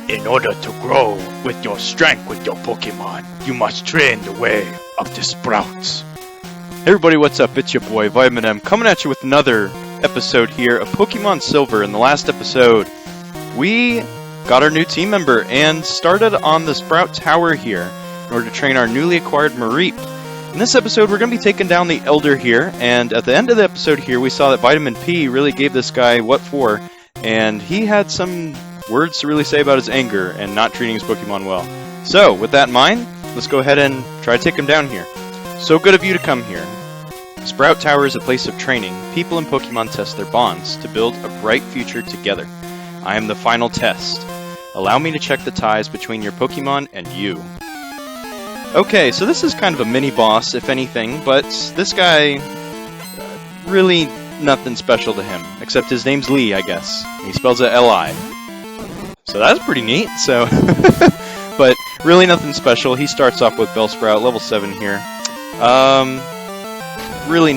In order to grow with your strength with your Pokemon, you must train the way of the sprouts. Hey everybody, what's up? It's your boy, Vitamin M, coming at you with another episode here of Pokemon Silver. In the last episode, we got our new team member and started on the Sprout Tower here in order to train our newly acquired Mareep. In this episode, we're going to be taking down the Elder here, and at the end of the episode here, we saw that Vitamin P really gave this guy what for, and he had some words to really say about his anger and not treating his Pokemon well. So, with that in mind, let's go ahead and try to take him down here. So good of you to come here. Sprout Tower is a place of training. People and Pokemon test their bonds to build a bright future together. I am the final test. Allow me to check the ties between your Pokemon and you. Okay, so this is kind of a mini-boss, if anything, but this guy, really nothing special to him, except his name's Lee, I guess. He spells it L-I. So that's pretty neat, so... but really nothing special. He starts off with Bellsprout, level 7 here. Really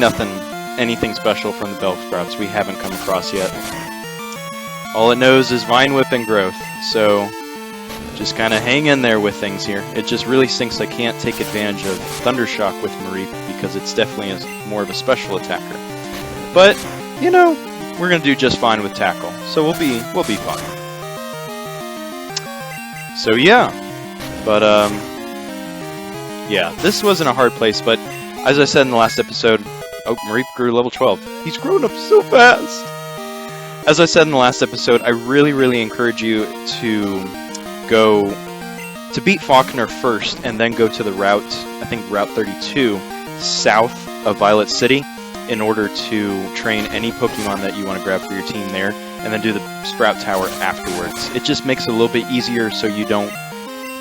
anything special from the Bellsprouts we haven't come across yet. All it knows is Vine Whip and Growth, so... just kind of hang in there with things here. It just really stinks I can't take advantage of Thundershock with Mareep because it's definitely more of a special attacker. But, you know, we're going to do just fine with Tackle, so we'll be fine. So yeah, but yeah, this wasn't a hard place, but as I said in the last episode, oh, Mareep grew level 12. He's grown up so fast! As I said in the last episode, I really encourage you to go to beat Faulkner first, and then go to the route, I think Route 32, south of Violet City, in order to train any Pokemon that you want to grab for your team there, and then do the Sprout Tower afterwards. It just makes it a little bit easier so you don't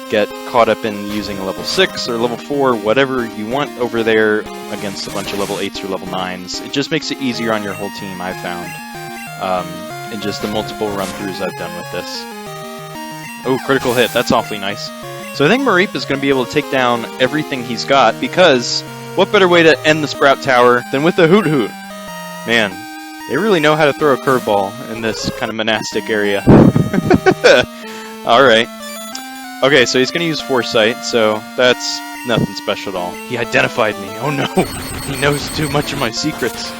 get caught up in using a level 6 or level 4, whatever you want over there against a bunch of level 8s or level 9s. It just makes it easier on your whole team, I've found, in just the multiple run-throughs I've done with this. Oh, critical hit. That's awfully nice. So I think Mareep is going to be able to take down everything he's got, because what better way to end the Sprout Tower than with a Hoot Hoot? Man, they really know how to throw a curveball in this kind of monastic area. Alright. Okay, so he's going to use Foresight, so that's nothing special at all. He identified me. Oh no! He knows too much of my secrets.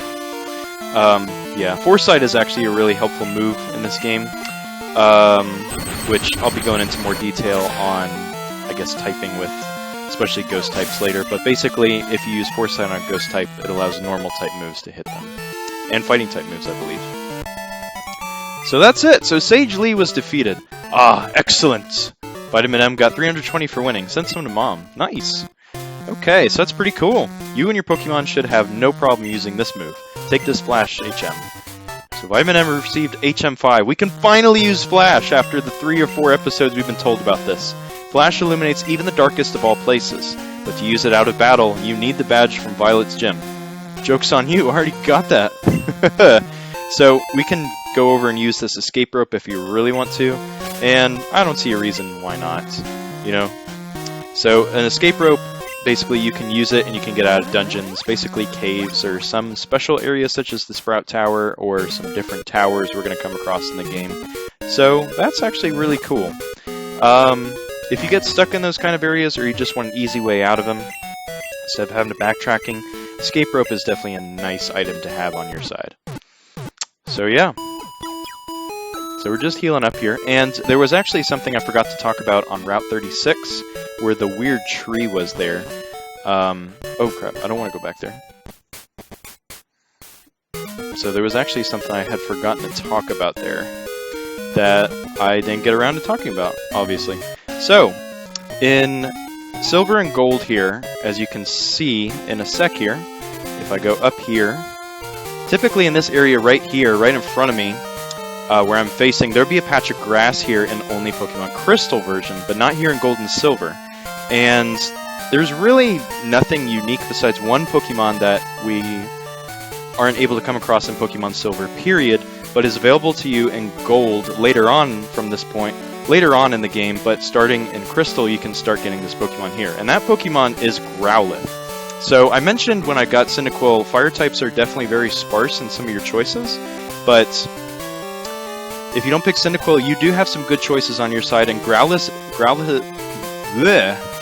Yeah, Foresight is actually a really helpful move in this game. Which I'll be going into more detail on, I guess, typing with, especially ghost types later, but basically, if you use Foresight on a ghost type, it allows normal type moves to hit them. And fighting type moves, I believe. So that's it! So Sage Lee was defeated. Ah, excellent! Vitamin M got 320 for winning. Send some to Mom. Nice! Okay, so that's pretty cool. You and your Pokemon should have no problem using this move. Take this Flash HM. So Vitamin M received HM5. We can finally use Flash after the 3 or 4 episodes we've been told about this. Flash illuminates even the darkest of all places, but to use it out of battle, you need the badge from Violet's gym. Joke's on you, I already got that. So we can go over and use this escape rope if you really want to, and I don't see a reason why not, you know. So an escape rope, basically you can use it and you can get out of dungeons, basically caves or some special areas such as the Sprout Tower or some different towers we're going to come across in the game. So that's actually really cool. If you get stuck in those kind of areas or you just want an easy way out of them, instead of having to backtracking, escape rope is definitely a nice item to have on your side. So yeah. So we're just healing up here, and there was actually something I forgot to talk about on Route 36, where the weird tree was there. Oh crap, I don't want to go back there. So there was actually something I had forgotten to talk about there that I didn't get around to talking about, obviously. So, in Silver and Gold here, as you can see in a sec here, if I go up here, typically in this area right here, right in front of me, where I'm facing, there'll be a patch of grass here in only Pokemon Crystal version, but not here in Gold and Silver. And there's really nothing unique besides one Pokemon that we aren't able to come across in Pokemon Silver, period, but is available to you in Gold later on from this point, later on in the game, but starting in Crystal you can start getting this Pokemon here. And that Pokemon is Growlithe. So I mentioned when I got Cyndaquil, fire types are definitely very sparse in some of your choices, but if you don't pick Cyndaquil, you do have some good choices on your side, and Growlithe,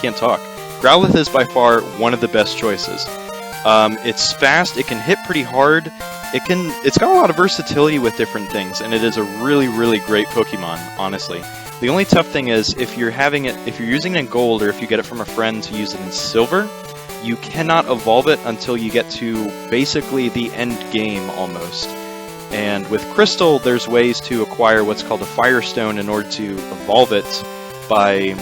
can't talk. Growlithe is by far one of the best choices. It's fast, it can hit pretty hard, it's got a lot of versatility with different things, and it is a really, really great Pokemon, honestly. The only tough thing is, if you're using it in Gold, or if you get it from a friend to use it in Silver, you cannot evolve it until you get to basically the end game, almost. And with Crystal, there's ways to acquire what's called a Firestone in order to evolve it by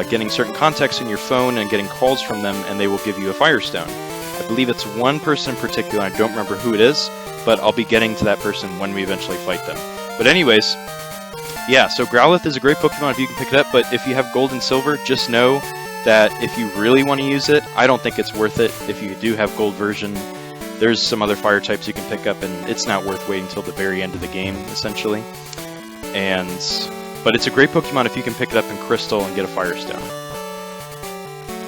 getting certain contacts in your phone and getting calls from them, and they will give you a Firestone. I believe it's one person in particular, I don't remember who it is, but I'll be getting to that person when we eventually fight them. But anyways, yeah, so Growlithe is a great Pokemon if you can pick it up, but if you have Gold and Silver, just know that if you really want to use it, I don't think it's worth it. If you do have Gold version, there's some other fire types you can pick up, and it's not worth waiting until the very end of the game, essentially. But it's a great Pokemon if you can pick it up in Crystal and get a Firestone.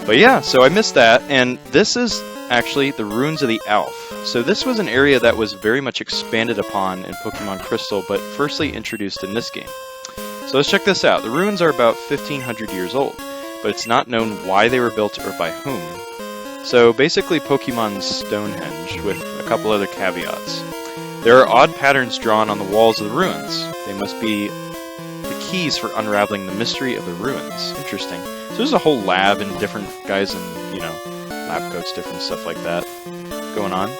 But yeah, so I missed that, and this is actually the Ruins of the Alph. So this was an area that was very much expanded upon in Pokemon Crystal, but firstly introduced in this game. So let's check this out. The ruins are about 1,500 years old, but it's not known why they were built or by whom. So basically Pokemon's Stonehenge, with a couple other caveats. There are odd patterns drawn on the walls of the ruins. They must be the keys for unraveling the mystery of the ruins. Interesting. So there's a whole lab and different guys in, lab coats, different stuff like that going on.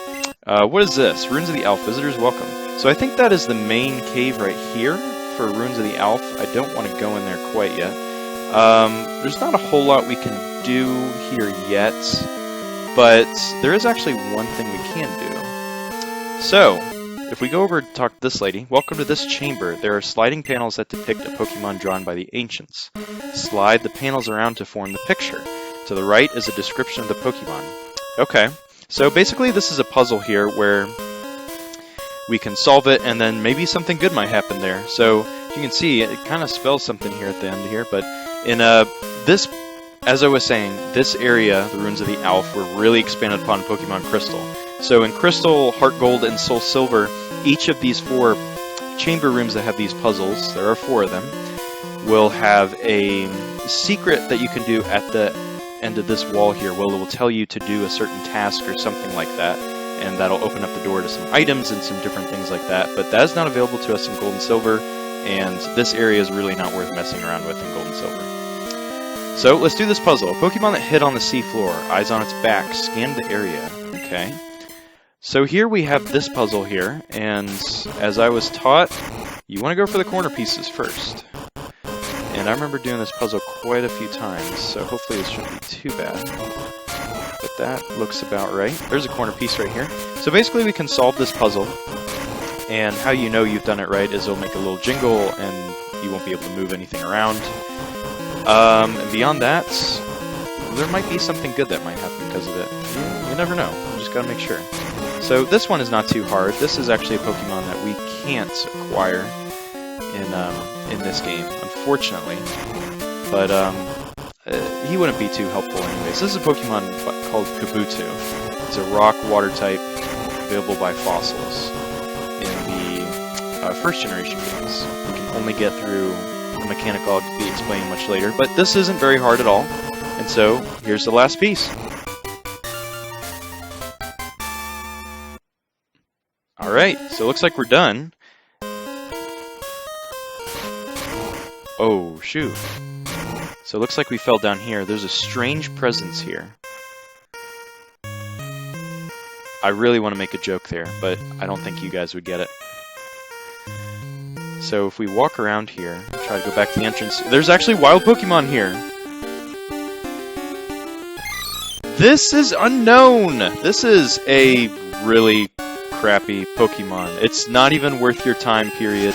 What is this? Ruins of the Alph. Visitors welcome. So I think that is the main cave right here for Ruins of the Alph. I don't want to go in there quite yet. There's not a whole lot we can do here yet, but there is actually one thing we can do. So, if we go over to talk to this lady, welcome to this chamber. There are sliding panels that depict a Pokemon drawn by the ancients. Slide the panels around to form the picture. To the right is a description of the Pokemon. Okay, so basically this is a puzzle here where we can solve it and then maybe something good might happen there. So, you can see, it kind of spells something here at the end here, but in this, as I was saying, this area, the Ruins of the Alph, were really expanded upon in Pokemon Crystal. So in Crystal, Heart Gold, and Soul Silver, each of these 4 chamber rooms that have these puzzles, there are 4 of them, will have a secret that you can do at the end of this wall here, where it will tell you to do a certain task or something like that, and that'll open up the door to some items and some different things like that. But that is not available to us in Gold and Silver, and this area is really not worth messing around with in Gold and Silver. So let's do this puzzle. A Pokemon that hid on the seafloor, eyes on its back, scanned the area. Okay. So here we have this puzzle here, and as I was taught, you want to go for the corner pieces first. And I remember doing this puzzle quite a few times, so hopefully it shouldn't be too bad. But that looks about right. There's a corner piece right here. So basically we can solve this puzzle, and how you know you've done it right is it'll make a little jingle, and you won't be able to move anything around. And beyond that, there might be something good that might happen because of it. You never know. You just gotta make sure. So this one is not too hard. This is actually a Pokemon that we can't acquire in this game, unfortunately. But he wouldn't be too helpful anyways. This is a Pokemon called Kabuto. It's a rock water type, available by fossils in the first generation games. We can only get through the mechanic I'll be explaining much later, but this isn't very hard at all. And so here's the last piece. Alright, so it looks like we're done. Oh, shoot. So it looks like we fell down here. There's a strange presence here. I really want to make a joke there, but I don't think you guys would get it. So if we walk around here, try to go back to the entrance, there's actually wild Pokemon here. This is unknown! This is a really crappy Pokemon. It's not even worth your time, period.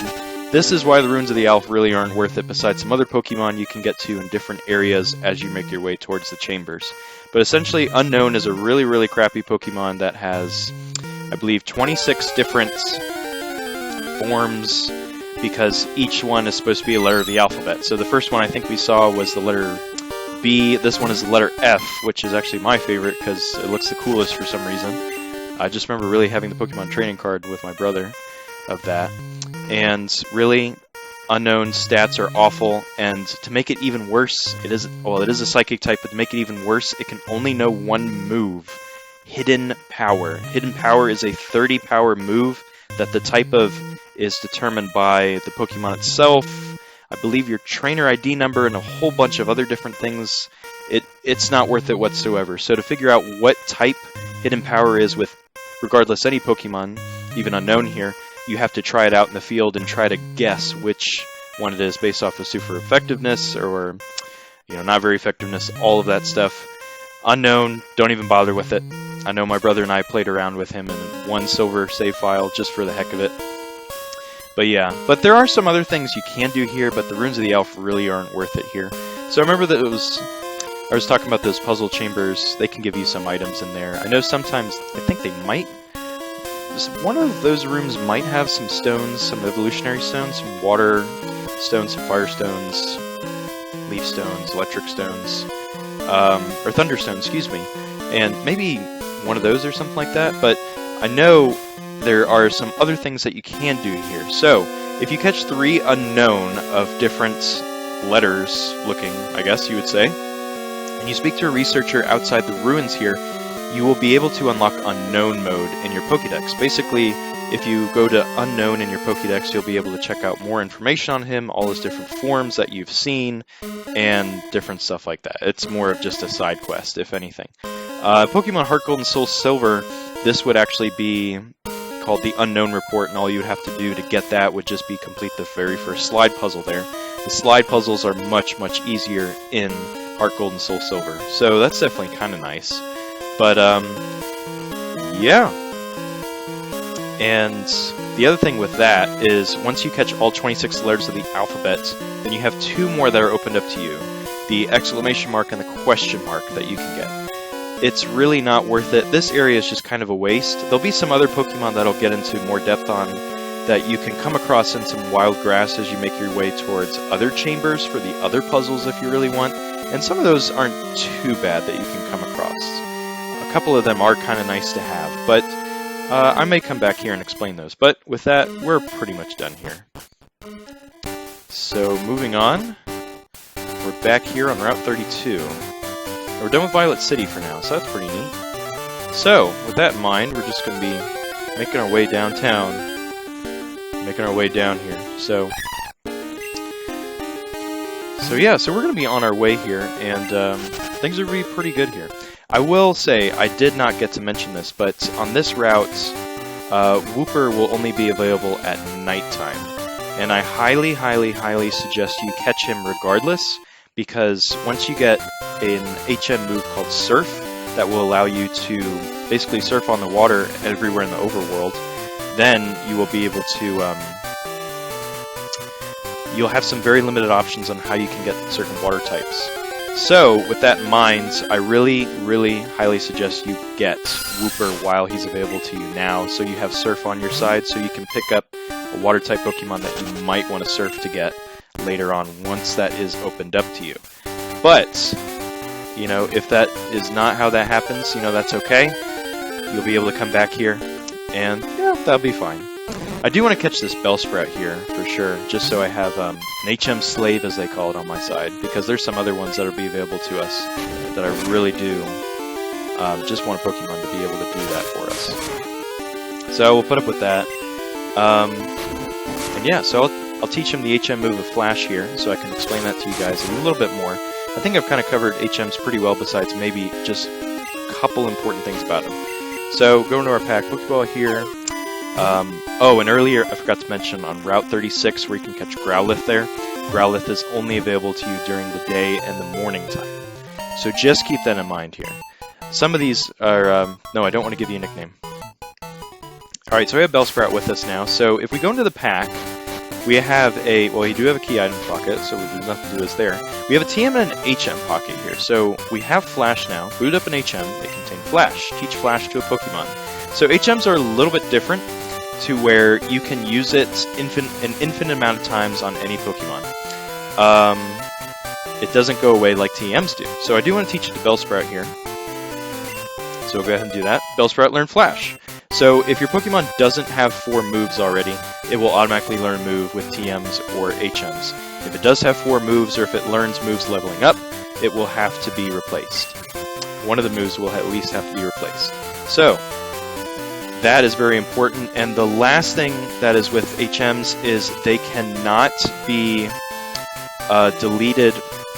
This is why the Ruins of the Alph really aren't worth it, besides some other Pokemon you can get to in different areas as you make your way towards the chambers. But essentially, Unknown is a really, really crappy Pokemon that has, I believe, 26 different forms, because each one is supposed to be a letter of the alphabet. So the first one I think we saw was the letter B. This one is the letter F, which is actually my favorite because it looks the coolest for some reason. I just remember really having the Pokemon trading card with my brother of that. And really, Unknown stats are awful, and to make it even worse, it is a psychic type, but to make it even worse, it can only know one move. Hidden Power. Hidden Power is a 30 power move that the type of is determined by the Pokemon itself, I believe your trainer ID number, and a whole bunch of other different things. It's not worth it whatsoever. So to figure out what type Hidden Power is with regardless any Pokemon, even Unknown here, you have to try it out in the field and try to guess which one it is based off of super effectiveness or, not very effectiveness, all of that stuff. Unknown, don't even bother with it. I know my brother and I played around with him in one silver save file just for the heck of it. But yeah, but there are some other things you can do here, but the Ruins of the Alph really aren't worth it here. So I remember that I was talking about those puzzle chambers. They can give you some items in there. I know sometimes, I think they might, one of those rooms might have some stones, some evolutionary stones, some water stones, some fire stones, leaf stones, electric stones, or thunder stones, excuse me. And maybe one of those or something like that, but I know there are some other things that you can do here. So, if you catch 3 Unknown of different letters looking, I guess you would say, and you speak to a researcher outside the ruins here, you will be able to unlock Unknown mode in your Pokédex. Basically, if you go to Unknown in your Pokédex, you'll be able to check out more information on him, all his different forms that you've seen, and different stuff like that. It's more of just a side quest, if anything. Pokemon Heart Gold and Soul Silver, this would actually be called the Unknown Report, and all you would have to do to get that would just be complete the very first slide puzzle there. The slide puzzles are much, much easier in Heart Gold and Soul Silver, so that's definitely kind of nice. But, yeah. And the other thing with that is, once you catch all 26 letters of the alphabet, then you have 2 more that are opened up to you. The exclamation mark and the question mark that you can get. It's really not worth it. This area is just kind of a waste. There'll be some other Pokemon that I'll get into more depth on that you can come across in some wild grass as you make your way towards other chambers for the other puzzles if you really want. And some of those aren't too bad that you can come across. A couple of them are kind of nice to have, but I may come back here and explain those. But with that, we're pretty much done here. So moving on, we're back here on Route 32. We're done with Violet City for now, so that's pretty neat. So, with that in mind, we're just going to be making our way downtown. Making our way down here. So yeah, so we're going to be on our way here, and things are going to be pretty good here. I will say, I did not get to mention this, but on this route, Wooper will only be available at nighttime. And I highly, highly, highly suggest you catch him regardless, because once you get an HM move called Surf, that will allow you to basically surf on the water everywhere in the overworld, then you will be able to, you'll have some very limited options on how you can get certain water types. So, with that in mind, I really, really highly suggest you get Wooper while he's available to you now, so you have Surf on your side, so you can pick up a water-type Pokemon that you might want to Surf to get later on, once that is opened up to you. But, if that is not how that happens, that's okay. You'll be able to come back here, and, that'll be fine. I do want to catch this Bellsprout here, for sure, just so I have an HM Slave, as they call it, on my side, because there's some other ones that will be available to us that I really do just want a Pokemon to be able to do that for us. So we'll put up with that. And yeah, so I'll teach him the HM move of Flash here, so I can explain that to you guys a little bit more. I think I've kind of covered HMs pretty well, besides maybe just a couple important things about them. So, going to our pack, Pokeball here. And earlier I forgot to mention on Route 36 where you can catch Growlithe there. Growlithe is only available to you during the day and the morning time. So just keep that in mind here. Some of these are, no, I don't want to give you a nickname. Alright, so we have Bellsprout with us now. So if we go into the pack, we have you do have a key item pocket, so there's nothing to do with there. We have a TM and an HM pocket here. So we have Flash now. Boot up an HM, they contain Flash. Teach Flash to a Pokemon. So HMs are a little bit different, to where you can use it an infinite amount of times on any Pokemon. It doesn't go away like TMs do. So I do want to teach it to Bellsprout here. So we'll go ahead and do that. Bellsprout, learn Flash. So if your Pokemon doesn't have 4 moves already, it will automatically learn a move with TMs or HMs. If it does have 4 moves, or if it learns moves leveling up, it will have to be replaced. One of the moves will at least have to be replaced. So that is very important. And the last thing that is with HMs is they cannot be deleted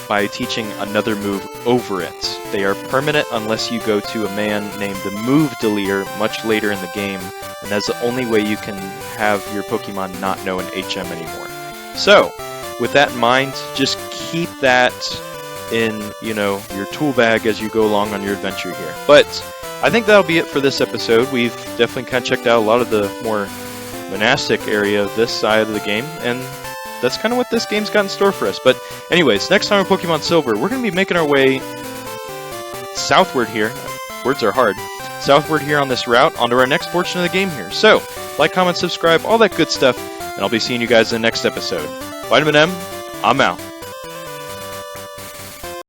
by teaching another move over it. They are permanent unless you go to a man named the Move Deleter much later in the game, and that's the only way you can have your Pokemon not know an HM anymore. So, with that in mind, just keep that in, your tool bag as you go along on your adventure here. But I think that'll be it for this episode. We've definitely kind of checked out a lot of the more monastic area of this side of the game, and that's kind of what this game's got in store for us. But anyways, next time on Pokemon Silver, we're going to be making our way southward here. Words are hard. Southward here on this route, onto our next portion of the game here. So, like, comment, subscribe, all that good stuff, and I'll be seeing you guys in the next episode. Vitamin M, I'm out.